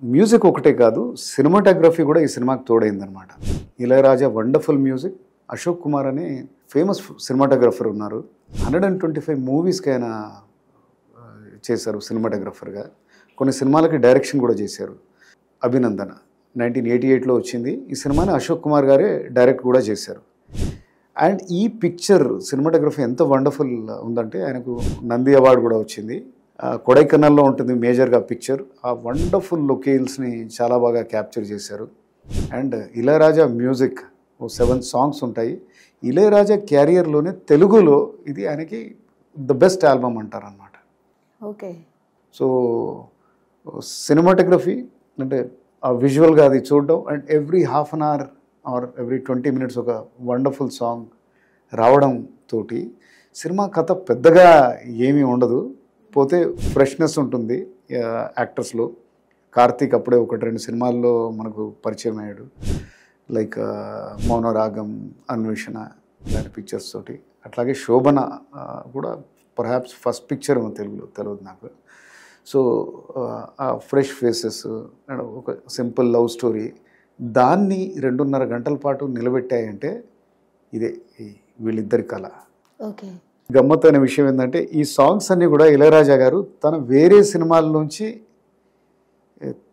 Music ఒకటే కాదు, cinematography కూడా ఈ సినిమాకి తోడైందనమాట. Ilayaraja wonderful music. అశోక్ కుమార్ అనే ఫేమస్ సినిమాటోగ్రఫర్ ఉన్నారు. 125 మూవీస్కి ఆయన చేశారు సినిమాటోగ్రఫర్గా. కొన్ని సినిమాలకి డైరెక్షన్ కూడా చేశారు. అభినందన 1988లో వచ్చింది. ఈ సినిమాని అశోక్ కుమార్ గారే డైరెక్ట్ కూడా చేశారు. అండ్ ఈ పిక్చర్ సినిమాటోగ్రఫీ ఎంత వండర్ఫుల్ ఉందంటే ఆయనకు నంది అవార్డు కూడా వచ్చింది. కొడైకెనాల్లో ఉంటుంది మేజర్గా పిక్చర్. ఆ వండర్ఫుల్ లొకేషన్స్ని చాలా బాగా క్యాప్చర్ చేశారు. అండ్ ఇళయరాజా మ్యూజిక్ 7 సాంగ్స్ ఉంటాయి. ఇళయరాజా క్యారియర్లోనే తెలుగులో ఇది ఆయనకి ద బెస్ట్ ఆల్బమ్ అంటారనమాట. ఓకే. సో సినిమాటోగ్రఫీ అంటే ఆ విజువల్గా అది చూడడం, and every half an hour or every 20 minutes ఒక వండర్ఫుల్ సాంగ్ రావడం తోటి సినిమా కథ పెద్దగా ఏమీ ఉండదు, పోతే ఫ్రెష్నెస్ ఉంటుంది. యాక్టర్స్లో కార్తీక్ అప్పుడే 1-2 సినిమాల్లో మనకు పరిచయం అయ్యాడు. లైక్ మౌనరాగం, అన్వేషణ ఇలాంటి పిక్చర్స్ తోటి. అట్లాగే శోభన కూడా పర్హాప్స్ ఫస్ట్ పిక్చర్ తెలుగులో తెలియదు నాకు. సో ఆ ఫ్రెష్ ఫేసెస్ అండ్ ఒక సింపుల్ లవ్ స్టోరీ దాన్ని 2.5 గంటల పాటు నిలబెట్టాయంటే ఇదే వీళ్ళిద్దరి కళ. ఓకే. గమ్మత్తు అనే విషయం ఏంటంటే ఈ సాంగ్స్ అన్నీ కూడా ఇళయరాజా గారు తన వేరే సినిమాల నుంచి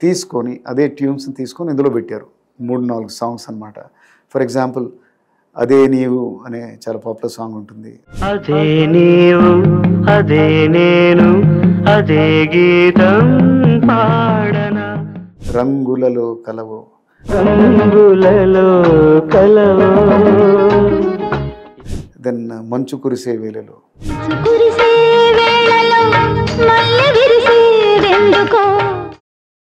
తీసుకొని అదే ట్యూన్స్ని తీసుకొని ఇందులో పెట్టారు. 3-4 సాంగ్స్ అనమాట. ఫర్ ఎగ్జాంపుల్ అదే నీవు అనే చాలా పాపులర్ సాంగ్ ఉంటుంది. అదే నీవు అదే నేను అదే గీతం పాడనా, రంగులలో కలవో, రంగులలో కలవో, దెన్ మంచు కురిసే వేళలో, కురిసే వేళలో మల్లె విరిసేదెందుకో,